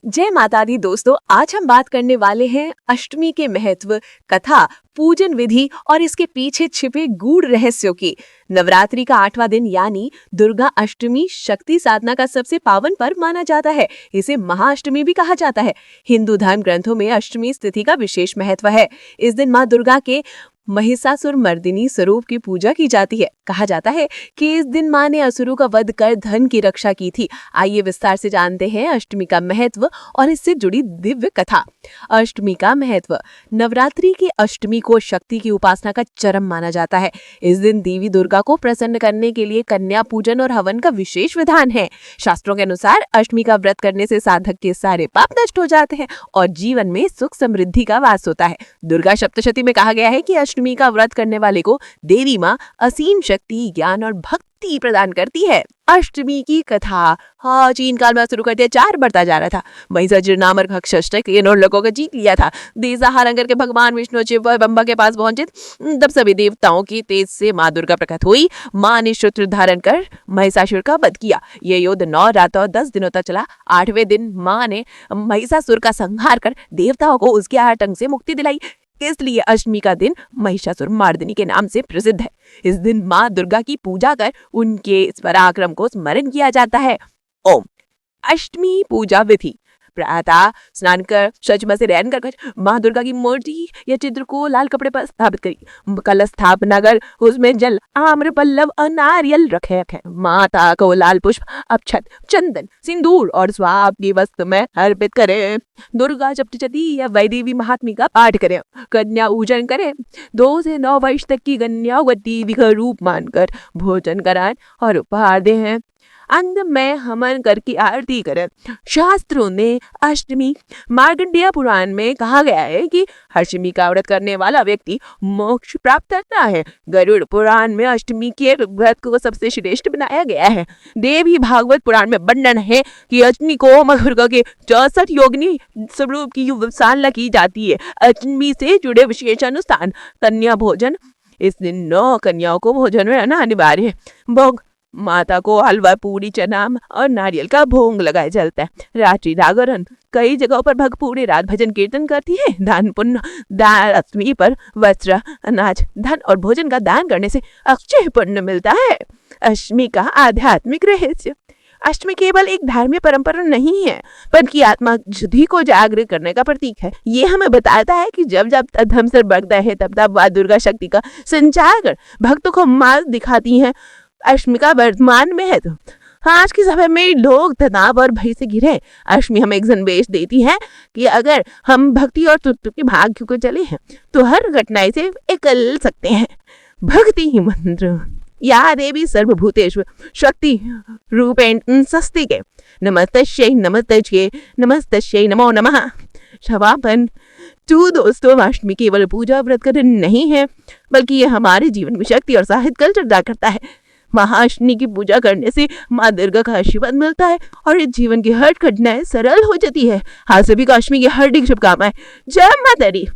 जय माता दी दोस्तों, आज हम बात करने वाले हैं अष्टमी के महत्व, कथा, पूजन विधि और इसके पीछे छिपे गूढ़ रहस्यों की। नवरात्रि का 8वां दिन यानी दुर्गा अष्टमी शक्ति साधना का सबसे पावन पर्व माना जाता है। इसे महाअष्टमी भी कहा जाता है। हिंदू धर्म ग्रंथों में अष्टमी तिथि का विशेष महत्व है। इस दिन माँ दुर्गा के महिषासुर मर्दिनी स्वरूप की पूजा की जाती है। कहा जाता है कि इस दिन माँ ने असुरों का वध कर धन की रक्षा की थी। आइए विस्तार से जानते हैं अष्टमी का महत्व और इससे जुड़ी दिव्य कथा। अष्टमी का महत्व। नवरात्रि की अष्टमी को शक्ति की उपासना का चरम माना जाता है। इस दिन देवी दुर्गा को प्रसन्न करने के लिए कन्या पूजन और हवन का विशेष विधान है। शास्त्रों के अनुसार अष्टमी का व्रत करने से साधक के सारे पाप नष्ट हो जाते हैं और जीवन में सुख समृद्धि का वास होता है। दुर्गा सप्तशती में कहा गया है कि अष्टमी का व्रत करने वाले को देवी माँ असीम शक्ति, ज्ञान और भक्ति प्रदान करती है। अष्टमी की कथा। चीन काल में शुरू करते 4 बढ़ता जा रहा था। महिषासुर नामक राक्षस ने लोगों को जीत लिया था। देशहारण करके भगवान विष्णु शिव और ब्रह्मा के पास पहुंचे। तब सभी देवताओं की तेज से माँ दुर्गा प्रकट हुई। माँ ने शस्त्र धारण कर महिषासुर का वध किया। ये युद्ध 9 रातों और 10 दिनों तक चला। 8वें दिन माँ ने महिषासुर का संहार कर देवताओं को उसके आतंक से मुक्ति दिलाई। इसलिए अष्टमी का दिन महिषासुर मर्दिनी के नाम से प्रसिद्ध है। इस दिन माँ दुर्गा की पूजा कर उनके इस पराक्रम को स्मरण किया जाता है। ओम। अष्टमी पूजा विधि। प्रातः स्नान कर सचमच से रैन कर माँ दुर्गा की मूर्ति या चित्र को लाल कपड़े पर स्थापित करी। कलश स्थापना कर उसमें जल, आम्र, पल्लव और नारियल रखे। माता को लाल पुष्प, अक्षत, चंदन, सिंदूर और स्वाप की वस्तु में अर्पित करें। दुर्गा सप्तशती या वैदेवी महात्म्य का पाठ करें। कन्या पूजन करें। 2 से 9 वर्ष तक की कन्याओं को देवी का रूप मानकर भोजन कराएं और उपहार दें। अंत में हवन करके आरती करें। शास्त्रों ने अष्टमी, मार्कंडेय पुराण में कहा गया है कि अष्टमी का व्रत करने वाला व्यक्ति मोक्ष प्राप्त करता है। गरुड़ पुराण में अष्टमी के व्रत को सबसे श्रेष्ठ बनाया गया है। देवी भागवत पुराण में वर्णन है कि अष्टमी को माँ दुर्गा के 64 योगिनी स्वरूप की उपासना की जाती है। अष्टमी से जुड़े विशेष अनुष्ठान। कन्या भोजन। इस दिन 9 कन्याओं को भोजन में रहना अनिवार्य है। भोग। माता को हलवा, पूरी, चना और नारियल का भोग लगाया जाता है। रात्रि जागरण। कई जगहों पर भक्त पूरी रात भजन कीर्तन करती है। दान पुण्य। दान अष्टमी पर वस्त्र, अनाज, धन और भोजन का दान करने से अक्षय पुण्य मिलता है। अष्टमी का आध्यात्मिक रहस्य। अष्टमी केवल एक धार्मिक परंपरा नहीं है, बल्कि आत्मा शुद्धि को जागृत करने का प्रतीक है। ये हमें बताता है कि जब जब धर्म से बढ़ता है तब तब वह दुर्गा शक्ति का संचार कर भक्तों को मार्ग दिखाती है। अष्टमी का वर्तमान महत्व। आज के समय में लोग तनाव और भय से घिरे। अष्टमी हमें एक संदेश देती है कि अगर हम भक्ति और तत्व के भाग्य को चले हैं तो हर घटना से निकल सकते हैं। भक्ति मंत्र। या देवी सर्वभूतेषु शक्ति रूपेण संस्थिते नमस्तस्यै नमस्तस्यै नमस्तस्यै नमो नमः। समापन। दोस्तों, अष्टमी केवल पूजा व्रत करना नहीं है, बल्कि ये हमारे जीवन में शक्ति और साहित्य कल्चर अदा करता है। महाअष्टमी की पूजा करने से माँ दुर्गा का आशीर्वाद मिलता है और इस जीवन की हर घटनाएं सरल हो जाती है। सभी को अष्टमी की हार्दिक शुभकामनाएं। जय माता दी।